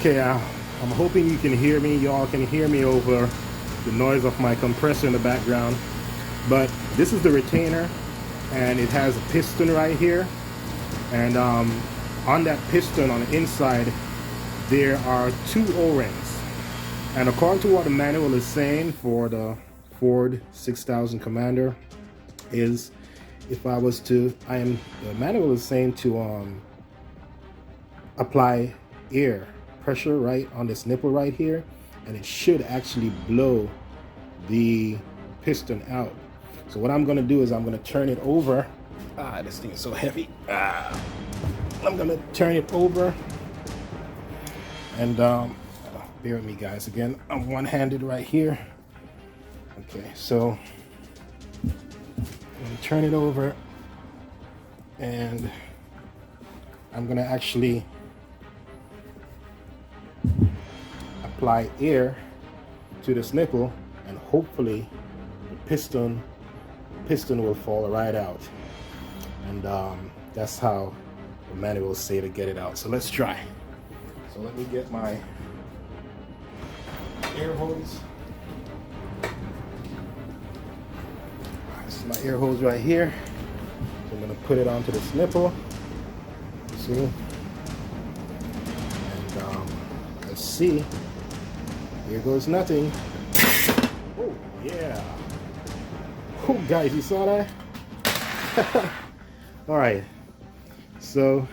Okay, I'm hoping you can hear me. Y'all can hear me over the noise of my compressor in the background. But this is the retainer, and it has a piston right here. And on that piston on the inside, there are two O-rings. And according to what the manual is saying for the Ford 6000 Commander, is if I was to, the manual is saying to apply air pressure right on this nipple right here, and it should actually blow the piston out. So what I'm going to do is I'm going to turn it over. This thing is so heavy. I'm going to turn it over, and bear with me guys. Again, I'm one-handed right here. Okay, so I'm going to turn it over, and I'm going to actually apply air to this nipple, and hopefully the piston will fall right out. And that's how the manual say to get it out. So let's try. So let me get my air hose. This is my air hose right here. So I'm going to put it onto this nipple. See? And let's see. Here goes nothing. Oh, yeah. Oh, guys, you saw that? All right. So,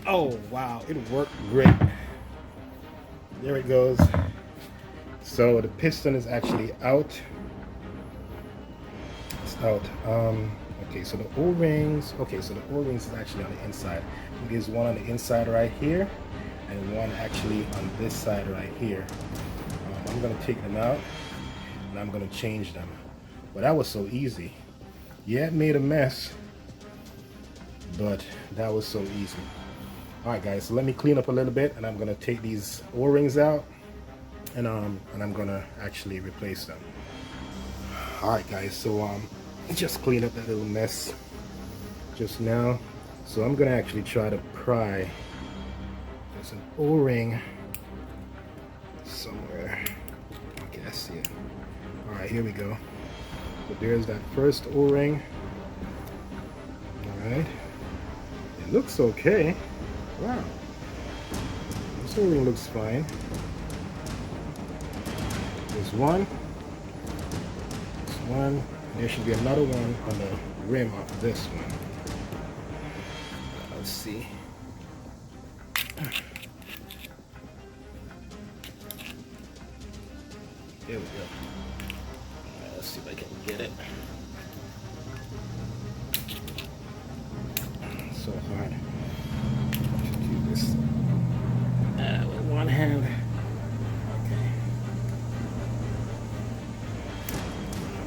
oh, wow. It worked great. There it goes. So the piston is actually out. It's out. Okay, so the O-rings. Okay, so the O-rings is actually on the inside. There's one on the inside right here, and one actually on this side right here. I'm gonna take them out, and I'm gonna change them. Well, that was so easy. Yeah, it made a mess, but that was so easy. All right, guys, so let me clean up a little bit, and I'm gonna take these O-rings out, and I'm gonna actually replace them. All right, guys, so just clean up that little mess just now. So I'm gonna actually try to pry. There's an O-ring somewhere. Okay, I see it. All right, here we go. So there's that first O-ring. All right, it looks okay. Wow, this O-ring looks fine. There's one. There's one. There should be another one on the rim of this one. Let's see. There we go. Right, let's see if I can get it. It's so hard to do this with one hand. Okay.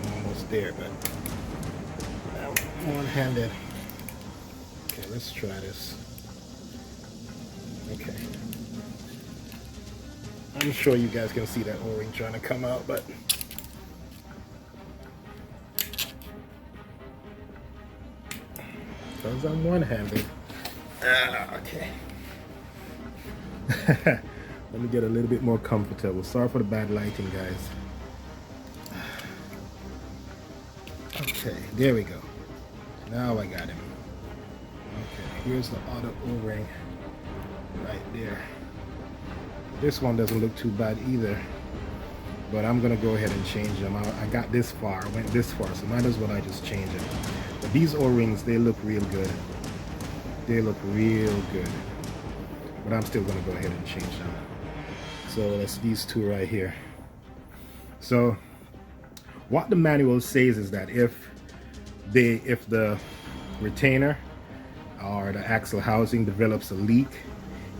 I'm almost there, but I'm one-handed. Okay, let's try this. Okay. I'm sure you guys can see that O-ring trying to come out, but because I'm one-handed. Okay. Let me get a little bit more comfortable. Sorry for the bad lighting, guys. Okay, there we go. Now I got him. Okay, here's the other O-ring right there. This one doesn't look too bad either, but I'm gonna go ahead and change them. I got this far, I went this far, so might as well I just change it. But these O-rings, they look real good. They look real good. But I'm still gonna go ahead and change them. So that's these two right here. So what the manual says is that if the retainer or the axle housing develops a leak,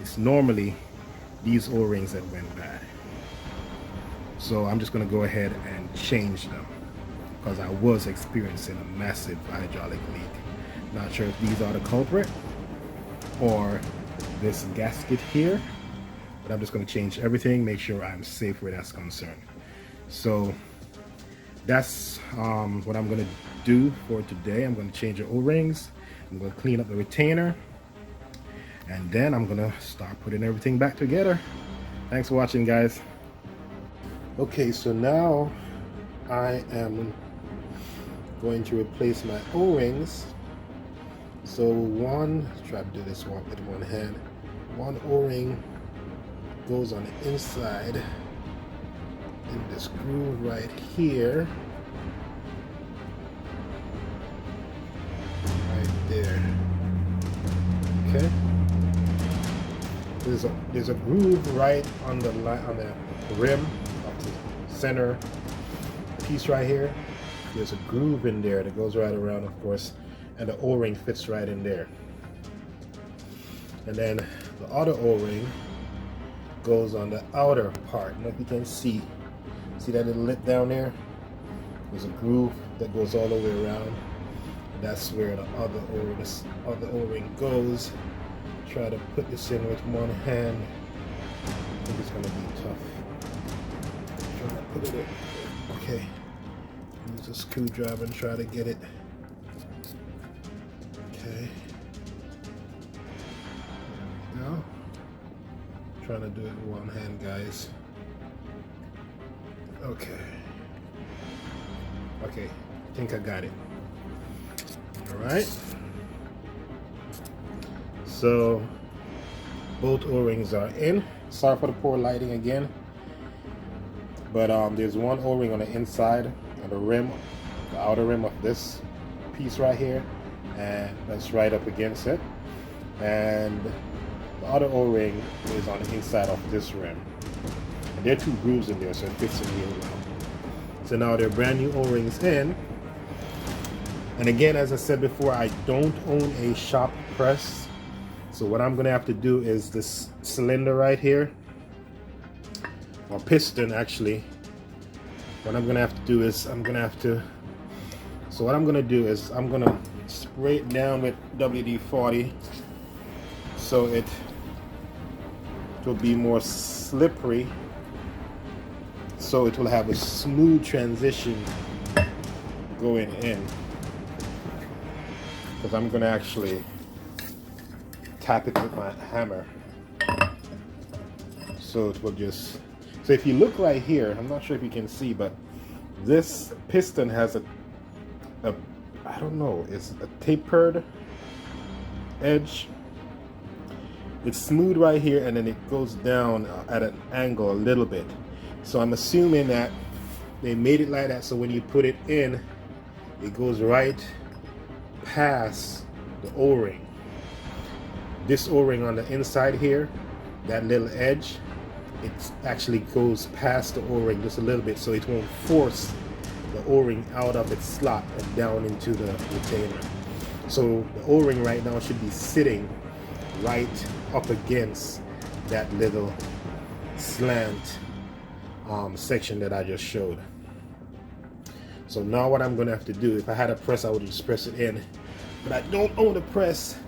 it's normally these O-rings that went bad. So I'm just going to go ahead and change them because I was experiencing a massive hydraulic leak. Not sure if these are the culprit or this gasket here, but I'm just going to change everything, make sure I'm safe where that's concerned. So that's what I'm going to do for today. I'm going to change the O-rings. I'm going to clean up the retainer, and then I'm gonna start putting everything back together. Thanks for watching, guys. Okay, so now I am going to replace my O-rings. So try to do this one with one hand. One O-ring goes on the inside in this groove right here. Right there. Okay. There's a groove right on the rim of the center piece right here. There's a groove in there that goes right around, of course, and the O-ring fits right in there. And then the other O-ring goes on the outer part. And if you can see that little lip down there? There's a groove that goes all the way around. That's where the other O-ring goes. Try to put this in with one hand. I think it's gonna be tough. Try to put it in. Okay. Use a screwdriver and try to get it. Okay. There we go. Trying to do it with one hand, guys. Okay. Okay. I think I got it. Alright. So both O-rings are in. Sorry for the poor lighting again. But there's one O-ring on the inside of the rim, the outer rim of this piece right here, and that's right up against it. And the other O-ring is on the inside of this rim. And there are two grooves in there, so it fits in real well. So now they're brand new O-rings in. And again, as I said before, I don't own a shop press. So what I'm gonna have to do is this cylinder right here, or piston actually, what I'm gonna have to do is so what I'm gonna do is I'm gonna spray it down with WD-40 so it will be more slippery, so it will have a smooth transition going in, because I'm gonna actually tap it with my hammer, so it will just. So if you look right here, I'm not sure if you can see, but this piston has a I don't know, it's a tapered edge. It's smooth right here, and then it goes down at an angle a little bit. So I'm assuming that they made it like that, so when you put it in, it goes right past the O-ring. This O-ring on the inside here, that little edge, it actually goes past the O-ring just a little bit, so it won't force the O-ring out of its slot and down into the retainer. So the O-ring right now should be sitting right up against that little slant section that I just showed. So now what I'm gonna have to do, if I had a press, I would just press it in, but I don't own a press,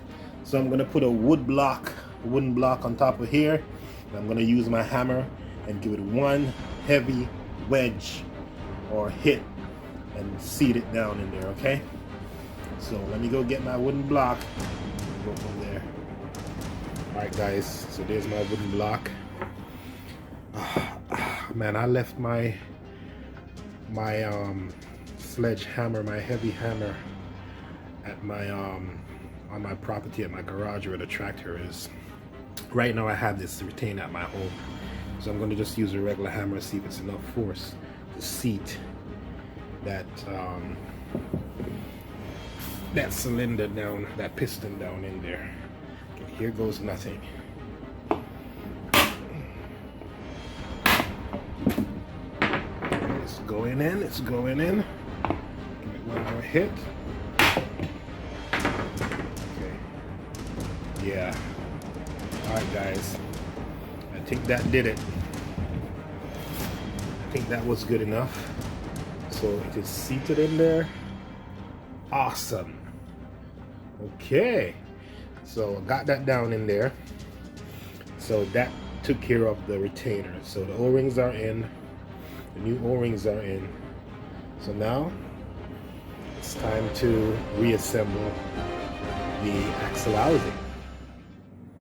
so I'm gonna put a wooden block on top of here. I'm going to use my hammer and give it one heavy wedge or hit and seat it down in there, okay? So let me go get my wooden block and go from there. Alright guys, so there's my wooden block. Man, I left my sledgehammer, my heavy hammer at my on my property, at my garage where the tractor is. Right now I have this retained at my home, so I'm going to just use a regular hammer, see if it's enough force to seat that that cylinder down, that piston down in there. Okay, here goes nothing. It's going in, it's going in. Give it one more hit. Okay. Yeah. Alright guys, I think that did it. I think that was good enough. So it is seated in there. Awesome. Okay, so I got that down in there. So that took care of the retainer. So the O-rings are in, the new O-rings are in. So now it's time to reassemble the axle housing.